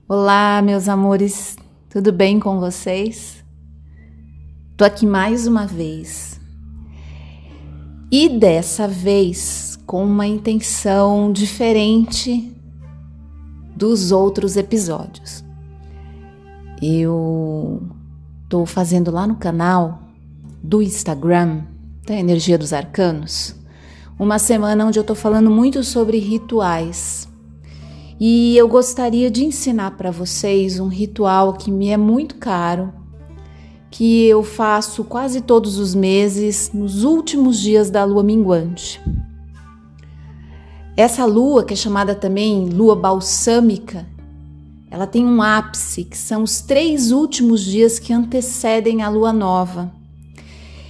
Olá, meus amores, tudo bem com vocês? Tô aqui mais uma vez e dessa vez com uma intenção diferente dos outros episódios. Eu tô fazendo lá no canal do Instagram da Energia dos Arcanos uma semana onde eu tô falando muito sobre rituais. E eu gostaria de ensinar para vocês um ritual que me é muito caro, que eu faço quase todos os meses, nos últimos dias da lua minguante. Essa lua, que é chamada também lua balsâmica, ela tem um ápice, que são os 3 últimos dias que antecedem a lua nova.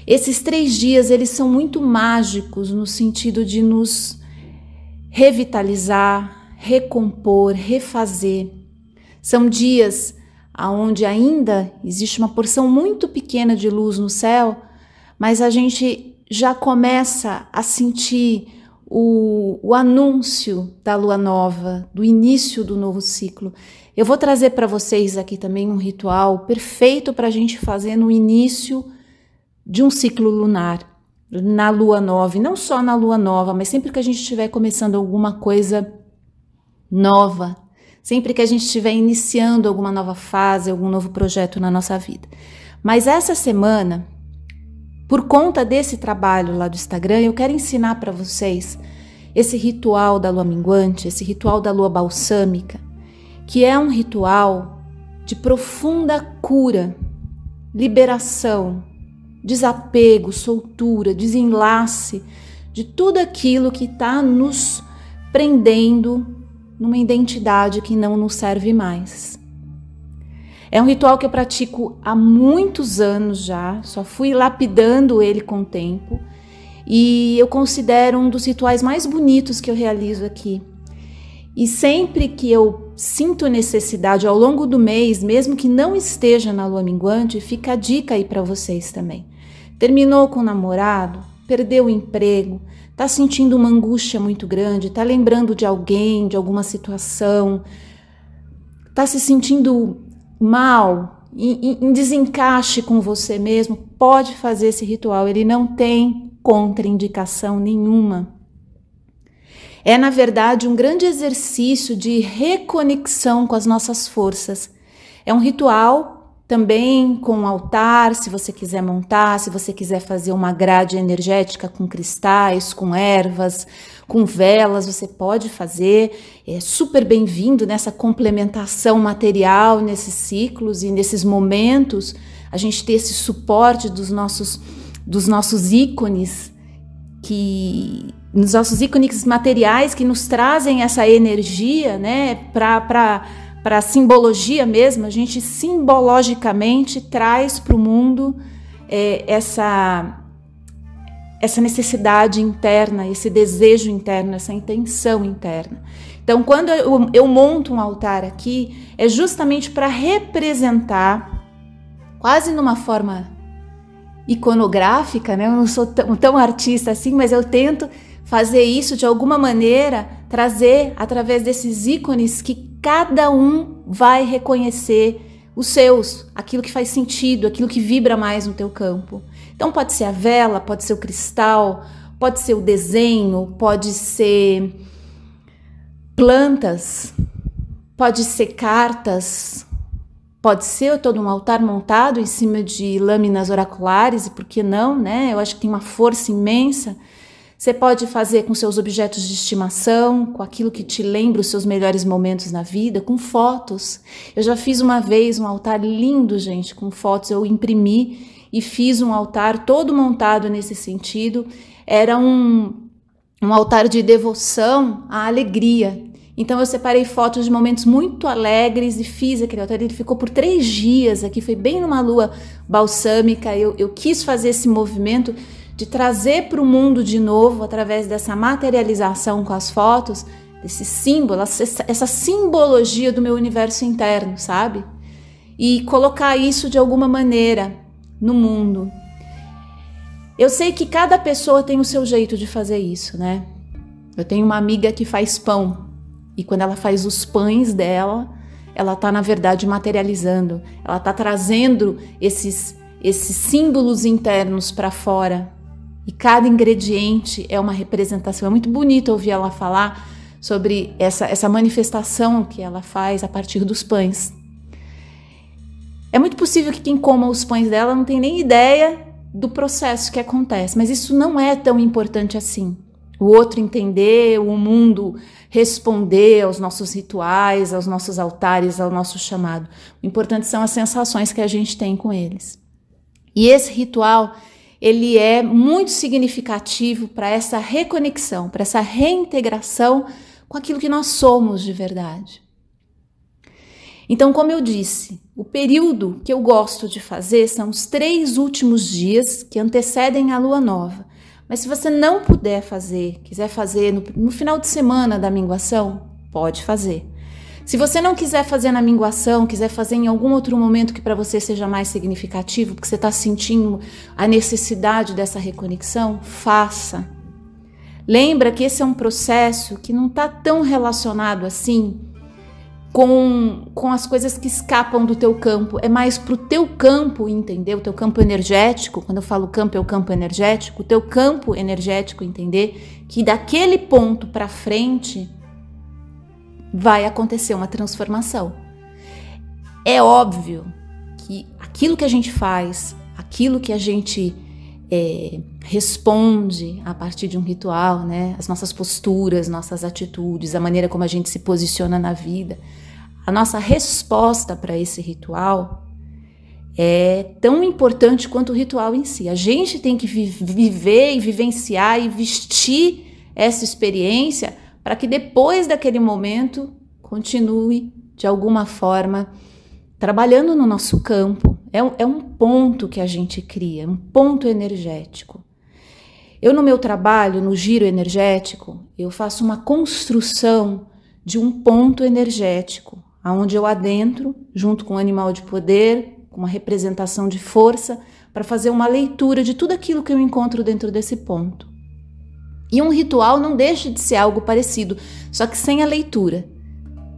Esses 3 dias, eles são muito mágicos no sentido de nos revitalizar, recompor, refazer. São dias onde ainda existe uma porção muito pequena de luz no céu, mas a gente já começa a sentir o anúncio da lua nova, do início do novo ciclo. Eu vou trazer para vocês aqui também um ritual perfeito para a gente fazer no início de um ciclo lunar, na lua nova, e não só na lua nova, mas sempre que a gente estiver começando alguma coisa nova, sempre que a gente estiver iniciando alguma nova fase, algum novo projeto na nossa vida. Mas essa semana, por conta desse trabalho lá do Instagram, eu quero ensinar para vocês esse ritual da lua minguante, esse ritual da lua balsâmica, que é um ritual de profunda cura, liberação, desapego, soltura, desenlace de tudo aquilo que está nos prendendo numa identidade que não nos serve mais. É um ritual que eu pratico há muitos anos já, só fui lapidando ele com o tempo, e eu considero um dos rituais mais bonitos que eu realizo aqui. E sempre que eu sinto necessidade ao longo do mês, mesmo que não esteja na lua minguante, fica a dica aí para vocês também. Terminou com o namorado, perdeu o emprego, está sentindo uma angústia muito grande, está lembrando de alguém, de alguma situação, está se sentindo mal, em desencaixe com você mesmo, pode fazer esse ritual, ele não tem contraindicação nenhuma. É, na verdade, um grande exercício de reconexão com as nossas forças. É um ritual também com um altar, se você quiser montar, se você quiser fazer uma grade energética com cristais, com ervas, com velas, você pode fazer. É super bem-vindo nessa complementação material, nesses ciclos e nesses momentos, a gente ter esse suporte dos nossos ícones, nos nossos ícones materiais que nos trazem essa energia, né, para a simbologia mesmo, a gente simbologicamente traz para o mundo essa necessidade interna, esse desejo interno, essa intenção interna. Então, quando eu monto um altar aqui, é justamente para representar, quase numa forma iconográfica, né? Eu não sou tão artista assim, mas eu tento fazer isso de alguma maneira, trazer através desses ícones que cada um vai reconhecer os seus, aquilo que faz sentido, aquilo que vibra mais no teu campo. Então pode ser a vela, pode ser o cristal, pode ser o desenho, pode ser plantas, pode ser cartas, pode ser todo um altar montado em cima de lâminas oraculares, e por que não, né? Eu acho que tem uma força imensa. Você pode fazer com seus objetos de estimação, com aquilo que te lembra os seus melhores momentos na vida, com fotos. Eu já fiz uma vez um altar lindo, gente, com fotos. Eu imprimi e fiz um altar todo montado nesse sentido. Era um altar de devoção à alegria. Então eu separei fotos de momentos muito alegres e fiz aquele altar. Ele ficou por 3 dias aqui, foi bem numa lua balsâmica. Eu quis fazer esse movimento de trazer para o mundo de novo, através dessa materialização com as fotos, desse símbolo, essa simbologia do meu universo interno, sabe? E colocar isso de alguma maneira no mundo. Eu sei que cada pessoa tem o seu jeito de fazer isso, né? Eu tenho uma amiga que faz pão, e quando ela faz os pães dela, ela está, na verdade, materializando, ela está trazendo esses símbolos internos para fora. E cada ingrediente é uma representação. É muito bonito ouvir ela falar sobre essa manifestação que ela faz a partir dos pães. É muito possível que quem coma os pães dela não tenha nem ideia do processo que acontece, mas isso não é tão importante assim. O outro entender, o mundo responder aos nossos rituais, aos nossos altares, ao nosso chamado. O importante são as sensações que a gente tem com eles. E esse ritual, ele é muito significativo para essa reconexão, para essa reintegração com aquilo que nós somos de verdade. Então, como eu disse, o período que eu gosto de fazer são os 3 últimos dias que antecedem a lua nova. Mas se você não puder fazer, quiser fazer no final de semana da minguação, pode fazer. Se você não quiser fazer na minguação, quiser fazer em algum outro momento que para você seja mais significativo, porque você está sentindo a necessidade dessa reconexão, faça. Lembra que esse é um processo que não está tão relacionado assim com as coisas que escapam do teu campo. É mais para o teu campo, entender, o teu campo energético. Quando eu falo campo, é o campo energético. O teu campo energético entender que daquele ponto para frente vai acontecer uma transformação. É óbvio que aquilo que a gente faz, aquilo que a gente responde a partir de um ritual, né? As nossas posturas, nossas atitudes, a maneira como a gente se posiciona na vida, a nossa resposta para esse ritual é tão importante quanto o ritual em si. A gente tem que viver e vivenciar e vestir essa experiência para que depois daquele momento continue de alguma forma trabalhando no nosso campo. É um ponto que a gente cria, um ponto energético. Eu, no meu trabalho, no giro energético, eu faço uma construção de um ponto energético, onde eu adentro, junto com um animal de poder, com uma representação de força, para fazer uma leitura de tudo aquilo que eu encontro dentro desse ponto. E um ritual não deixa de ser algo parecido, só que sem a leitura,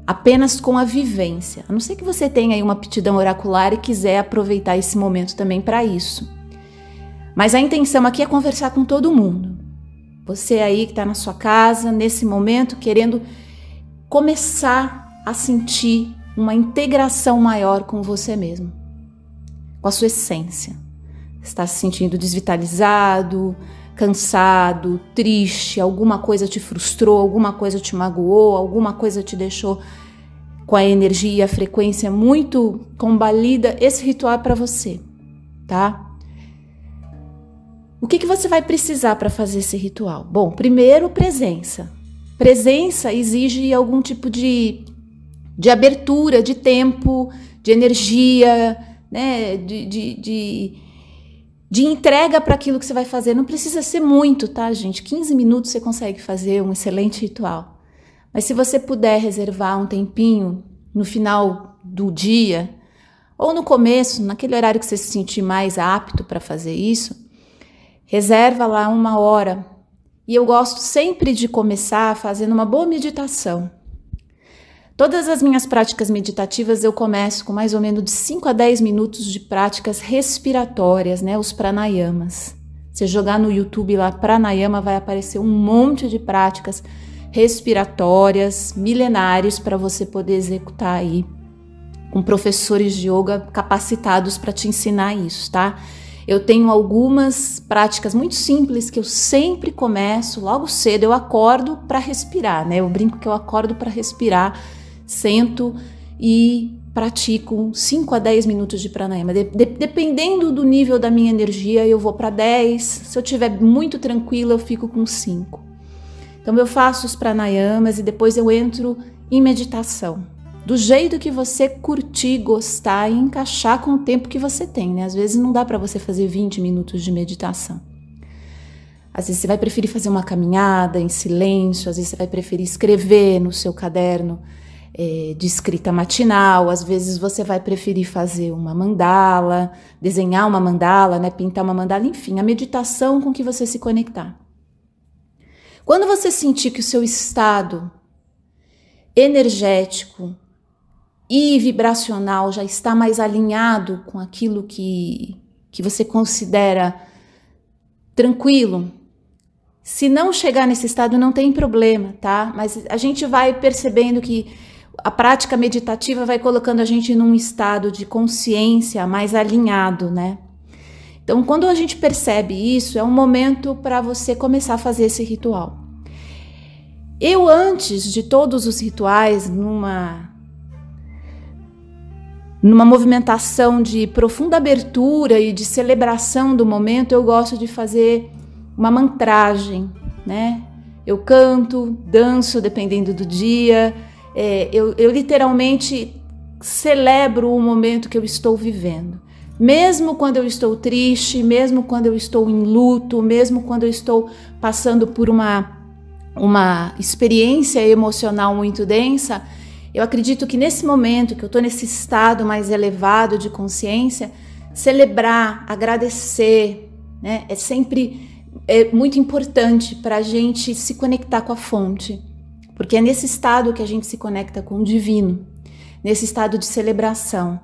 apenas com a vivência. A não ser que você tenha aí uma aptidão oracular e quiser aproveitar esse momento também para isso. Mas a intenção aqui é conversar com todo mundo. Você aí que está na sua casa, nesse momento, querendo começar a sentir uma integração maior com você mesmo, com a sua essência. Você está se sentindo desvitalizado, cansado, triste, alguma coisa te frustrou, alguma coisa te magoou, alguma coisa te deixou com a energia e a frequência muito combalida. Esse ritual é para você, tá? O que você vai precisar para fazer esse ritual? Bom, primeiro, presença. Presença exige algum tipo de abertura, de tempo, de energia, né? De entrega para aquilo que você vai fazer. Não precisa ser muito, tá, gente? 15 minutos você consegue fazer um excelente ritual. Mas se você puder reservar um tempinho no final do dia, ou no começo, naquele horário que você se sentir mais apto para fazer isso, reserva lá 1 hora. E eu gosto sempre de começar fazendo uma boa meditação. Todas as minhas práticas meditativas eu começo com mais ou menos de 5 a 10 minutos de práticas respiratórias, né? Os pranayamas. Se jogar no YouTube lá, pranayama, vai aparecer um monte de práticas respiratórias, milenares, para você poder executar aí, com professores de yoga capacitados para te ensinar isso, tá? Eu tenho algumas práticas muito simples que eu sempre começo logo cedo. Eu acordo para respirar, né? Eu brinco que eu acordo para respirar, sento e pratico 5 a 10 minutos de pranayama. Dependendo do nível da minha energia, eu vou para 10. Se eu estiver muito tranquila, eu fico com 5. Então eu faço os pranayamas e depois eu entro em meditação. Do jeito que você curtir, gostar e encaixar com o tempo que você tem, né? Às vezes não dá para você fazer 20 minutos de meditação. Às vezes você vai preferir fazer uma caminhada em silêncio, às vezes você vai preferir escrever no seu caderno de escrita matinal, às vezes você vai preferir fazer uma mandala, desenhar uma mandala, né? Pintar uma mandala, enfim, a meditação com que você se conectar. Quando você sentir que o seu estado energético e vibracional já está mais alinhado com aquilo que você considera tranquilo, se não chegar nesse estado não tem problema, tá? Mas a gente vai percebendo que a prática meditativa vai colocando a gente num estado de consciência mais alinhado, né? Então, quando a gente percebe isso, é um momento para você começar a fazer esse ritual. Eu, antes de todos os rituais, numa movimentação de profunda abertura e de celebração do momento, eu gosto de fazer uma mantragem, né? Eu canto, danço, dependendo do dia. Eu literalmente celebro o momento que eu estou vivendo. Mesmo quando eu estou triste, mesmo quando eu estou em luto, mesmo quando eu estou passando por uma experiência emocional muito densa, eu acredito que nesse momento que eu estou nesse estado mais elevado de consciência, celebrar, agradecer, né, é sempre muito importante para a gente se conectar com a fonte, porque é nesse estado que a gente se conecta com o divino, nesse estado de celebração.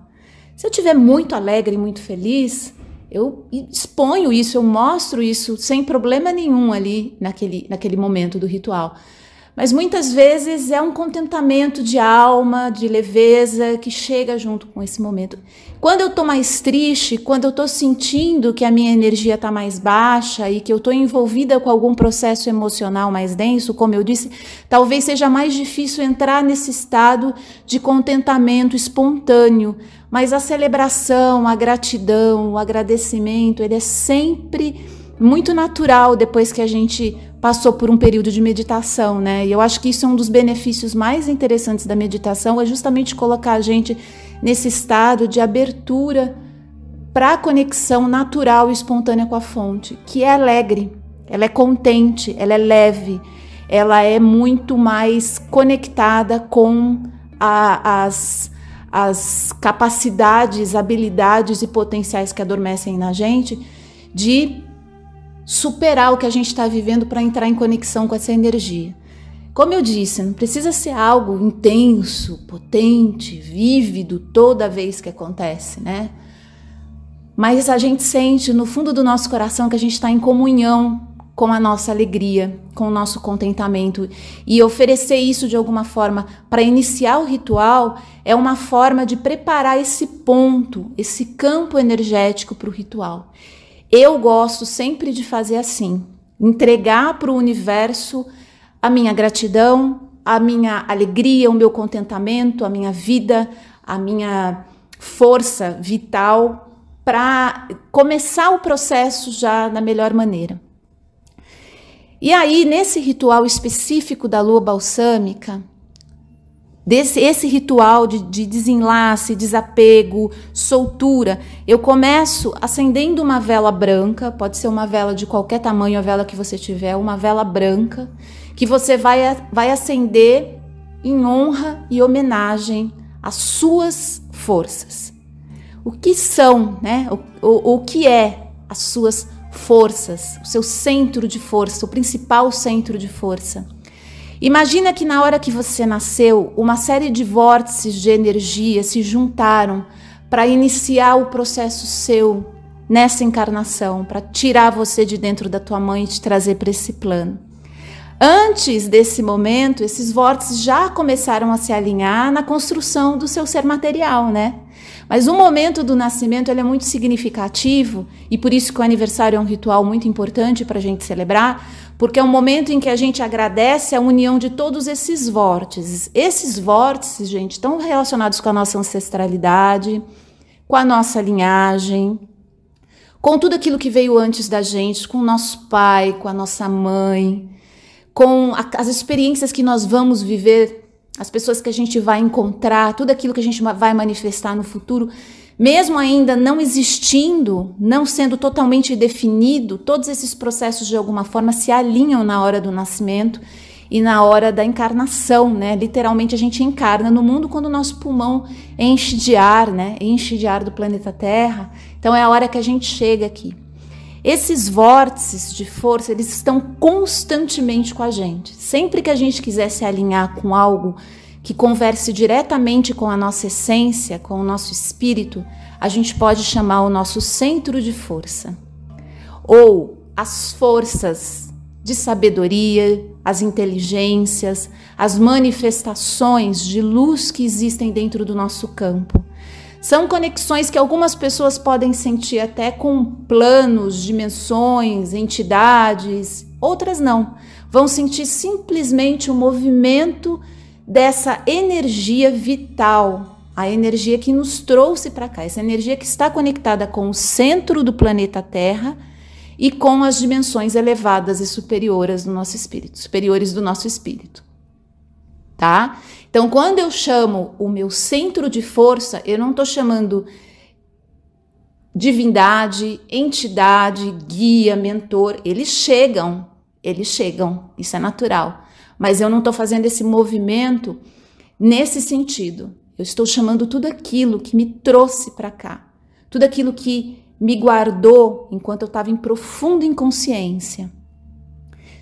Se eu estiver muito alegre e muito feliz, eu exponho isso, eu mostro isso sem problema nenhum ali naquele momento do ritual. Mas muitas vezes é um contentamento de alma, de leveza que chega junto com esse momento. Quando eu estou mais triste, quando eu estou sentindo que a minha energia está mais baixa e que eu estou envolvida com algum processo emocional mais denso, como eu disse, talvez seja mais difícil entrar nesse estado de contentamento espontâneo. Mas a celebração, a gratidão, o agradecimento, ele é sempre muito natural depois que a gente passou por um período de meditação, né? E eu acho que isso é um dos benefícios mais interessantes da meditação, é justamente colocar a gente nesse estado de abertura para a conexão natural e espontânea com a fonte, que é alegre, ela é contente, ela é leve, ela é muito mais conectada com as capacidades, habilidades e potenciais que adormecem na gente de superar o que a gente está vivendo para entrar em conexão com essa energia. Como eu disse, não precisa ser algo intenso, potente, vívido toda vez que acontece, né? Mas a gente sente no fundo do nosso coração que a gente está em comunhão com a nossa alegria, com o nosso contentamento. E oferecer isso de alguma forma para iniciar o ritual é uma forma de preparar esse ponto, esse campo energético para o ritual. Eu gosto sempre de fazer assim, entregar para o universo a minha gratidão, a minha alegria, o meu contentamento, a minha vida, a minha força vital, para começar o processo já da melhor maneira. E aí, nesse ritual específico da lua balsâmica, esse ritual de desenlace, desapego, soltura, eu começo acendendo uma vela branca, pode ser uma vela de qualquer tamanho, a vela que você tiver, uma vela branca, que você vai acender em honra e homenagem às suas forças. O que são, né? O que é as suas forças, o seu centro de força, o principal centro de força? Imagina que na hora que você nasceu, uma série de vórtices de energia se juntaram para iniciar o processo seu nessa encarnação, para tirar você de dentro da tua mãe e te trazer para esse plano. Antes desse momento, esses vórtices já começaram a se alinhar na construção do seu ser material, né? Mas o momento do nascimento ele é muito significativo e por isso que o aniversário é um ritual muito importante para a gente celebrar, porque é um momento em que a gente agradece a união de todos esses vórtices. Esses vórtices, gente, estão relacionados com a nossa ancestralidade, com a nossa linhagem, com tudo aquilo que veio antes da gente, com o nosso pai, com a nossa mãe, com as experiências que nós vamos viver, as pessoas que a gente vai encontrar, tudo aquilo que a gente vai manifestar no futuro, mesmo ainda não existindo, não sendo totalmente definido, todos esses processos de alguma forma se alinham na hora do nascimento e na hora da encarnação, né? Literalmente a gente encarna no mundo quando o nosso pulmão enche de ar, né? Enche de ar do planeta Terra. Então é a hora que a gente chega aqui. Esses vórtices de força, eles estão constantemente com a gente. Sempre que a gente quiser se alinhar com algo que converse diretamente com a nossa essência, com o nosso espírito, a gente pode chamar o nosso centro de força. Ou as forças de sabedoria, as inteligências, as manifestações de luz que existem dentro do nosso campo. São conexões que algumas pessoas podem sentir até com planos, dimensões, entidades, outras não. Vão sentir simplesmente o movimento dessa energia vital, a energia que nos trouxe para cá, essa energia que está conectada com o centro do planeta Terra e com as dimensões elevadas e superiores do nosso espírito, tá? Então, quando eu chamo o meu centro de força, eu não estou chamando divindade, entidade, guia, mentor. Eles chegam, isso é natural. Mas eu não estou fazendo esse movimento nesse sentido. Eu estou chamando tudo aquilo que me trouxe para cá, tudo aquilo que me guardou enquanto eu estava em profunda inconsciência,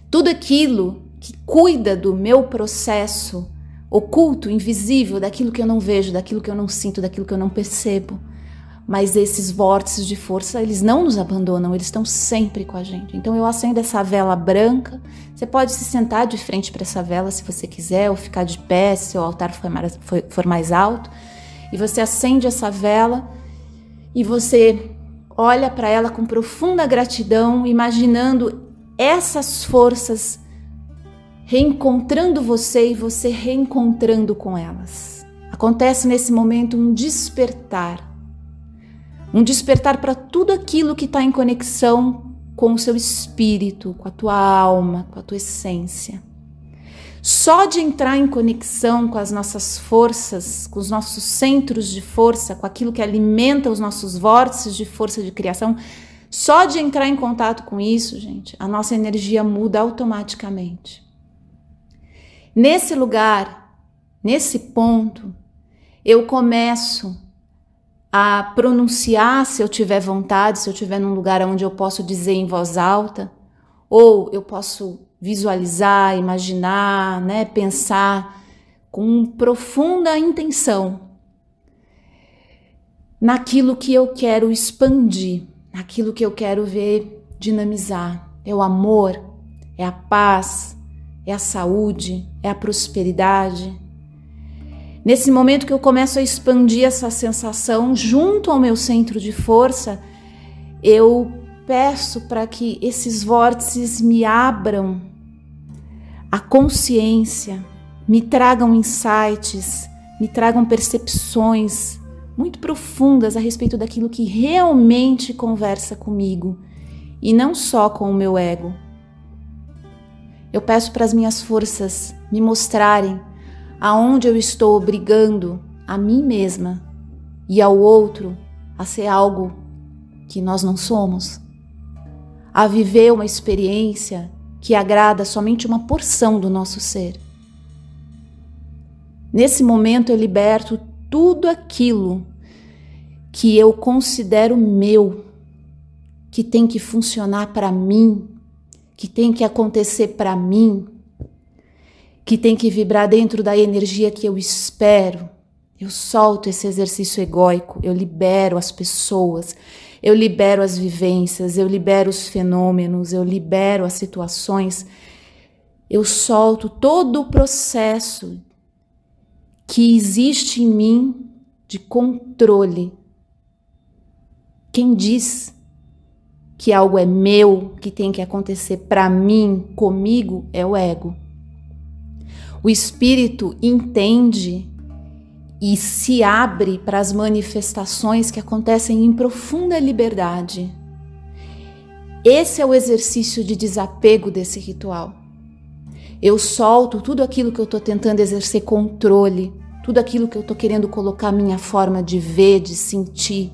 tudo aquilo que cuida do meu processo oculto, invisível, daquilo que eu não vejo, daquilo que eu não sinto, daquilo que eu não percebo. Mas esses vórtices de força, eles não nos abandonam, eles estão sempre com a gente. Então eu acendo essa vela branca, você pode se sentar de frente para essa vela se você quiser, ou ficar de pé se seu altar for mais alto, e você acende essa vela e você olha para ela com profunda gratidão, imaginando essas forças reencontrando você e você reencontrando com elas. Acontece nesse momento um despertar para tudo aquilo que está em conexão com o seu espírito, com a tua alma, com a tua essência. Só de entrar em conexão com as nossas forças, com os nossos centros de força, com aquilo que alimenta os nossos vórtices de força de criação, só de entrar em contato com isso, gente, a nossa energia muda automaticamente. Nesse lugar, nesse ponto, eu começo a pronunciar, se eu tiver vontade, se eu estiver num lugar onde eu posso dizer em voz alta, ou eu posso visualizar, imaginar, né, pensar com profunda intenção naquilo que eu quero expandir, naquilo que eu quero ver dinamizar. É o amor, é a paz, é a saúde, é a prosperidade. Nesse momento que eu começo a expandir essa sensação junto ao meu centro de força, eu peço para que esses vórtices me abram a consciência, me tragam insights, me tragam percepções muito profundas a respeito daquilo que realmente conversa comigo e não só com o meu ego. Eu peço para as minhas forças me mostrarem aonde eu estou obrigando a mim mesma e ao outro a ser algo que nós não somos, a viver uma experiência que agrada somente uma porção do nosso ser. Nesse momento eu liberto tudo aquilo que eu considero meu, que tem que funcionar para mim, que tem que acontecer para mim, que tem que vibrar dentro da energia que eu espero. Eu solto esse exercício egóico, eu libero as pessoas, eu libero as vivências, eu libero os fenômenos, eu libero as situações, eu solto todo o processo que existe em mim de controle. Quem diz que algo é meu, que tem que acontecer para mim, comigo, é o ego. O espírito entende e se abre para as manifestações que acontecem em profunda liberdade. Esse é o exercício de desapego desse ritual. Eu solto tudo aquilo que eu estou tentando exercer controle, tudo aquilo que eu estou querendo colocar a minha forma de ver, de sentir.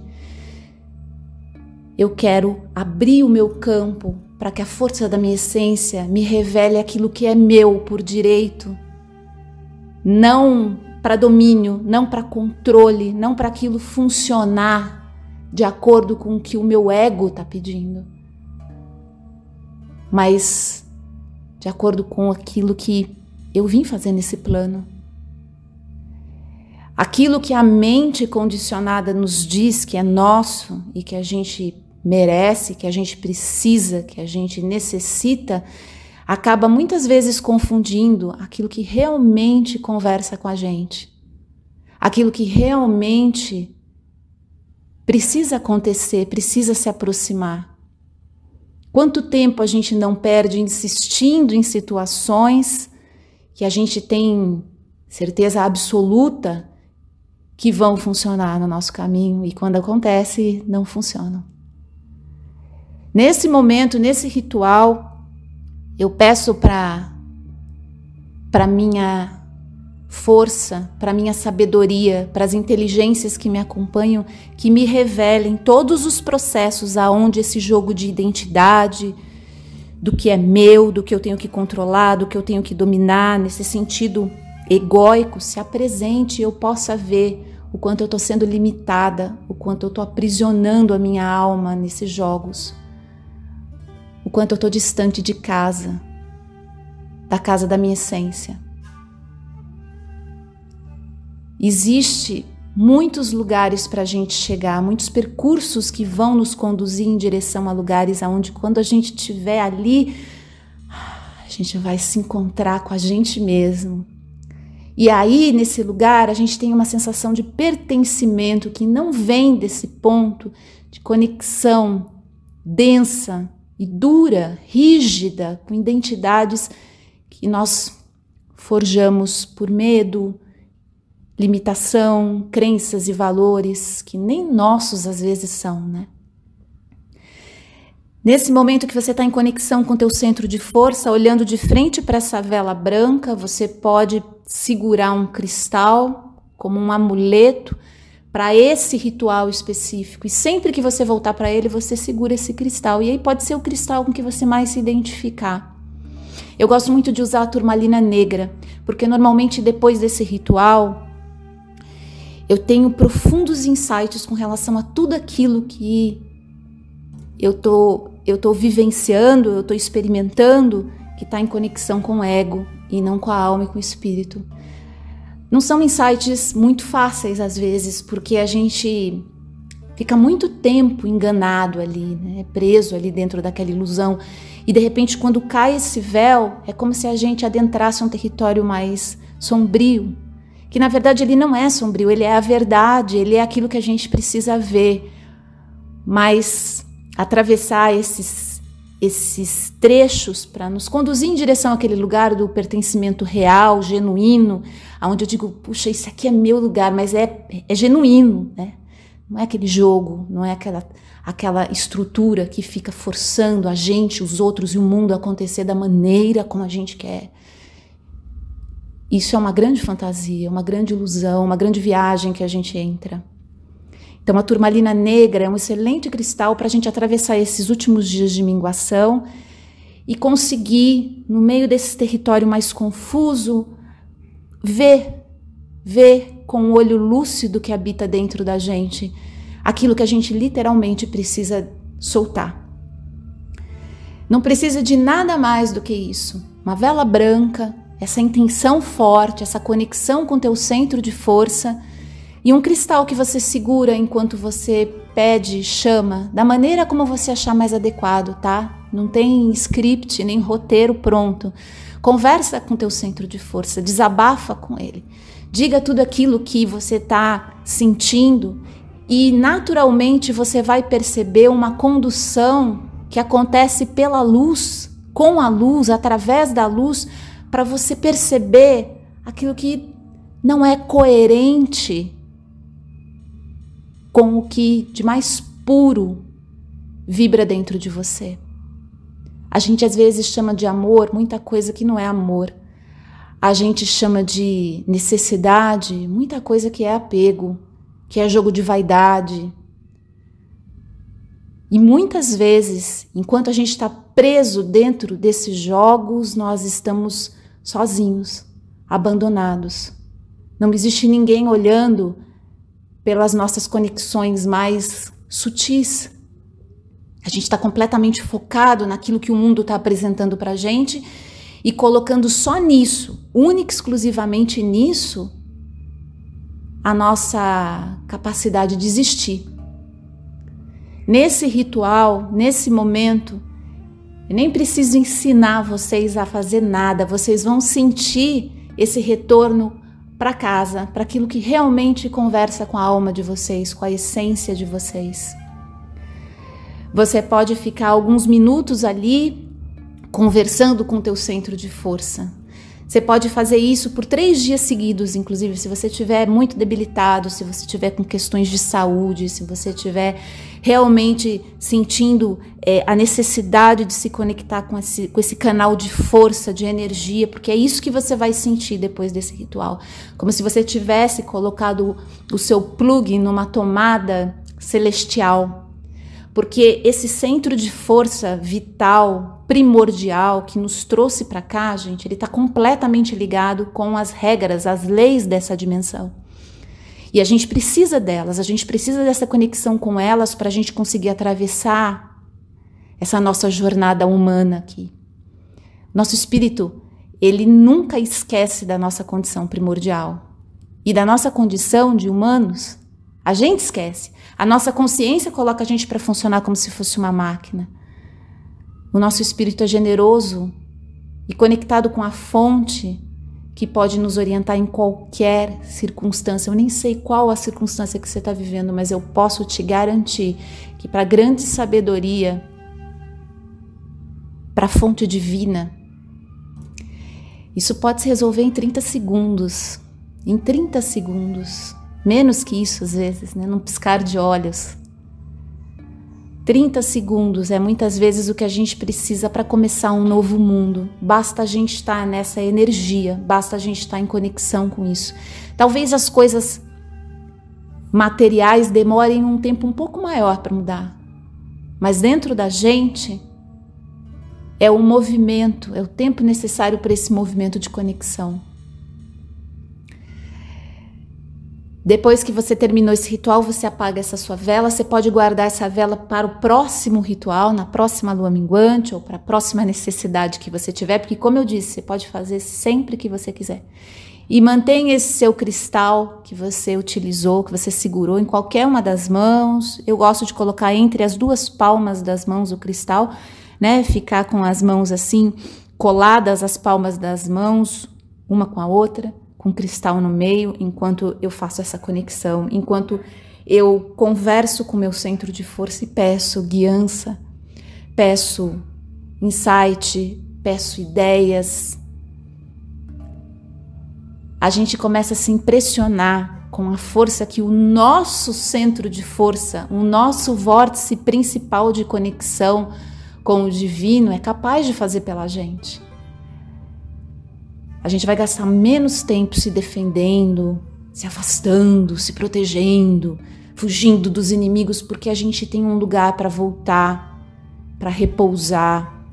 Eu quero abrir o meu campo para que a força da minha essência me revele aquilo que é meu por direito, não para domínio, não para controle, não para aquilo funcionar de acordo com o que o meu ego está pedindo, mas de acordo com aquilo que eu vim fazer nesse plano. Aquilo que a mente condicionada nos diz que é nosso e que a gente merece, que a gente precisa, que a gente necessita, acaba muitas vezes confundindo aquilo que realmente conversa com a gente, aquilo que realmente precisa acontecer, precisa se aproximar. Quanto tempo a gente não perde insistindo em situações que a gente tem certeza absoluta que vão funcionar no nosso caminho e quando acontece, não funcionam. Nesse momento, nesse ritual, eu peço para minha força, para minha sabedoria, para as inteligências que me acompanham, que me revelem todos os processos aonde esse jogo de identidade, do que é meu, do que eu tenho que controlar, do que eu tenho que dominar, nesse sentido egóico, se apresente e eu possa ver o quanto eu estou sendo limitada, o quanto eu estou aprisionando a minha alma nesses jogos, o quanto eu estou distante de casa, da casa da minha essência. Existe muitos lugares para a gente chegar, muitos percursos que vão nos conduzir em direção a lugares aonde quando a gente estiver ali, a gente vai se encontrar com a gente mesmo. E aí, nesse lugar, a gente tem uma sensação de pertencimento que não vem desse ponto de conexão densa e dura, rígida, com identidades que nós forjamos por medo, limitação, crenças e valores que nem nossos às vezes são, né? Nesse momento que você está em conexão com o teu centro de força, olhando de frente para essa vela branca, você pode segurar um cristal como um amuleto para esse ritual específico. E sempre que você voltar para ele, você segura esse cristal. E aí pode ser o cristal com que você mais se identificar. Eu gosto muito de usar a turmalina negra, porque normalmente depois desse ritual, eu tenho profundos insights com relação a tudo aquilo que eu tô vivenciando, eu tô experimentando, que está em conexão com o ego e não com a alma e com o espírito. Não são insights muito fáceis às vezes, porque a gente fica muito tempo enganado ali, né? Preso ali dentro daquela ilusão. E de repente, quando cai esse véu, é como se a gente adentrasse um território mais sombrio, que na verdade ele não é sombrio, ele é a verdade, ele é aquilo que a gente precisa ver. Mas atravessar esses trechos para nos conduzir em direção àquele lugar do pertencimento real, genuíno, onde eu digo, puxa, esse aqui é meu lugar, mas é genuíno, né? Não é aquele jogo, não é aquela estrutura que fica forçando a gente, os outros e o mundo a acontecer da maneira como a gente quer. Isso é uma grande fantasia, uma grande ilusão, uma grande viagem que a gente entra. Então a turmalina negra é um excelente cristal para a gente atravessar esses últimos dias de minguação e conseguir, no meio desse território mais confuso, ver com o olho lúcido que habita dentro da gente aquilo que a gente literalmente precisa soltar. Não precisa de nada mais do que isso. Uma vela branca, essa intenção forte, essa conexão com o teu centro de força e um cristal que você segura enquanto você pede, chama, da maneira como você achar mais adequado, tá? Não tem script nem roteiro pronto. Conversa com o teu centro de força, desabafa com ele. Diga tudo aquilo que você está sentindo e naturalmente você vai perceber uma condução que acontece pela luz, com a luz, através da luz, para você perceber aquilo que não é coerente com o que de mais puro vibra dentro de você. A gente às vezes chama de amor muita coisa que não é amor. A gente chama de necessidade muita coisa que é apego, que é jogo de vaidade. E muitas vezes, enquanto a gente está preso dentro desses jogos, nós estamos sozinhos, abandonados. Não existe ninguém olhando pelas nossas conexões mais sutis. A gente está completamente focado naquilo que o mundo está apresentando para a gente e colocando só nisso, única e exclusivamente nisso, a nossa capacidade de existir. Nesse ritual, nesse momento, eu nem preciso ensinar vocês a fazer nada, vocês vão sentir esse retorno para casa, para aquilo que realmente conversa com a alma de vocês, com a essência de vocês. Você pode ficar alguns minutos ali conversando com o teu centro de força. Você pode fazer isso por 3 dias seguidos, inclusive, se você estiver muito debilitado, se você estiver com questões de saúde, se você estiver realmente sentindo a necessidade de se conectar com esse canal de força, de energia, porque é isso que você vai sentir depois desse ritual. Como se você tivesse colocado o seu plug numa tomada celestial. Porque esse centro de força vital, primordial, que nos trouxe para cá, gente, ele está completamente ligado com as regras, as leis dessa dimensão. E a gente precisa delas, a gente precisa dessa conexão com elas para a gente conseguir atravessar essa nossa jornada humana aqui. Nosso espírito, ele nunca esquece da nossa condição primordial. E da nossa condição de humanos, a gente esquece. A nossa consciência coloca a gente para funcionar como se fosse uma máquina. O nosso espírito é generoso e conectado com a fonte que pode nos orientar em qualquer circunstância. Eu nem sei qual a circunstância que você está vivendo, mas eu posso te garantir que para a grande sabedoria, para a fonte divina, isso pode se resolver em 30 segundos. Em 30 segundos. Menos que isso às vezes, né? Num piscar de olhos. 30 segundos é muitas vezes o que a gente precisa para começar um novo mundo. Basta a gente estar nessa energia, basta a gente estar em conexão com isso. Talvez as coisas materiais demorem um tempo um pouco maior para mudar. Mas dentro da gente é o movimento, é o tempo necessário para esse movimento de conexão. Depois que você terminou esse ritual, você apaga essa sua vela, você pode guardar essa vela para o próximo ritual, na próxima lua minguante ou para a próxima necessidade que você tiver, porque como eu disse, você pode fazer sempre que você quiser. E mantenha esse seu cristal que você utilizou, que você segurou em qualquer uma das mãos. Eu gosto de colocar entre as 2 palmas das mãos o cristal, né? Ficar com as mãos assim, coladas às palmas das mãos, uma com a outra, com cristal no meio, enquanto eu faço essa conexão, enquanto eu converso com o meu centro de força e peço guiança, peço insight, peço ideias. A gente começa a se impressionar com a força que o nosso centro de força, o nosso vórtice principal de conexão com o divino é capaz de fazer pela gente. A gente vai gastar menos tempo se defendendo, se afastando, se protegendo, fugindo dos inimigos, porque a gente tem um lugar para voltar, para repousar.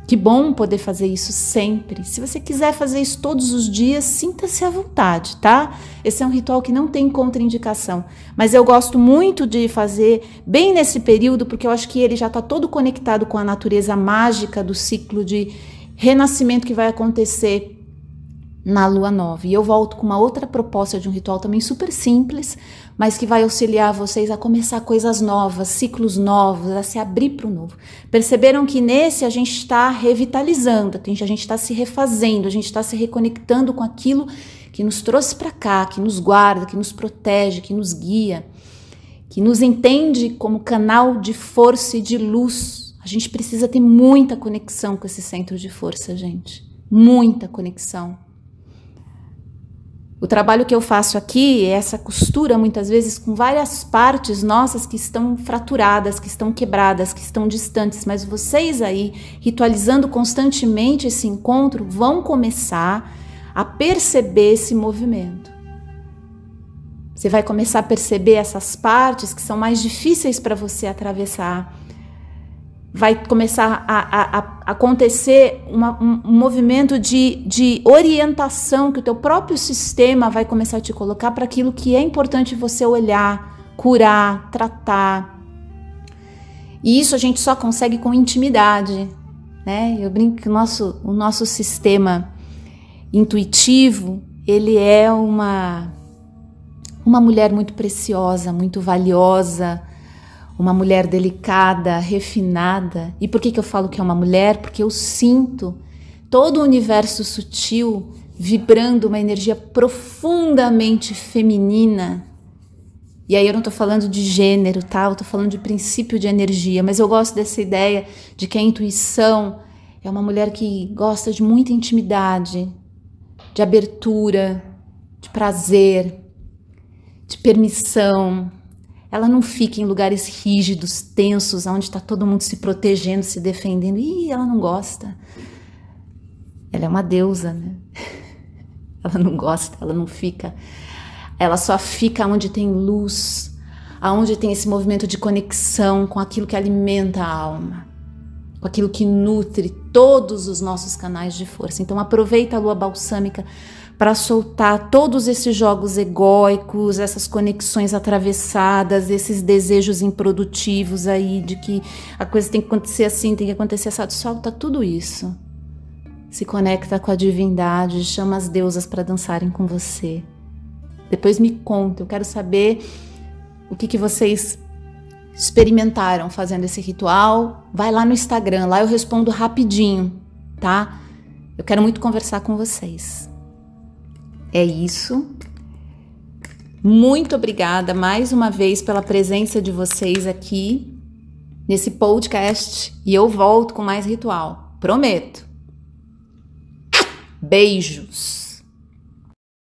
Que bom poder fazer isso sempre. Se você quiser fazer isso todos os dias, sinta-se à vontade, tá? Esse é um ritual que não tem contraindicação, mas eu gosto muito de fazer bem nesse período, porque eu acho que ele já está todo conectado com a natureza mágica do ciclo de renascimento que vai acontecer na lua nova. E eu volto com uma outra proposta de um ritual também super simples, mas que vai auxiliar vocês a começar coisas novas, ciclos novos, a se abrir para o novo. Perceberam que nesse a gente está revitalizando, a gente está se refazendo, a gente está se reconectando com aquilo que nos trouxe para cá, que nos guarda, que nos protege, que nos guia, que nos entende como canal de força e de luz. A gente precisa ter muita conexão com esse centro de força, gente. Muita conexão. O trabalho que eu faço aqui é essa costura, muitas vezes, com várias partes nossas que estão fraturadas, que estão quebradas, que estão distantes. Mas vocês aí, ritualizando constantemente esse encontro, vão começar a perceber esse movimento. Você vai começar a perceber essas partes que são mais difíceis para você atravessar. Vai começar a acontecer um movimento de orientação que o teu próprio sistema vai começar a te colocar para aquilo que é importante você olhar, curar, tratar. E isso a gente só consegue com intimidade, né? Eu brinco que o nosso sistema intuitivo, ele é uma uma mulher muito preciosa, muito valiosa, uma mulher delicada, refinada. E por que eu falo que é uma mulher? Porque eu sinto todo o universo sutil vibrando uma energia profundamente feminina. E aí eu não tô falando de gênero, tá? Eu tô falando de princípio de energia, mas eu gosto dessa ideia de que a intuição é uma mulher que gosta de muita intimidade, de abertura, de prazer, de permissão. Ela não fica em lugares rígidos, tensos, onde está todo mundo se protegendo, se defendendo. Ih, ela não gosta. Ela é uma deusa, né? Ela não gosta, ela não fica. Ela só fica onde tem luz, aonde tem esse movimento de conexão com aquilo que alimenta a alma, com aquilo que nutre todos os nossos canais de força. Então aproveita a lua balsâmica para soltar todos esses jogos egóicos, essas conexões atravessadas, esses desejos improdutivos aí de que a coisa tem que acontecer assim, tem que acontecer assim. Solta tudo isso. Se conecta com a divindade, chama as deusas para dançarem com você. Depois me conta, eu quero saber o que vocês experimentaram fazendo esse ritual. Vai lá no Instagram, lá eu respondo rapidinho, tá? Eu quero muito conversar com vocês. É isso. Muito obrigada mais uma vez pela presença de vocês aqui nesse podcast e eu volto com mais ritual, prometo. Beijos!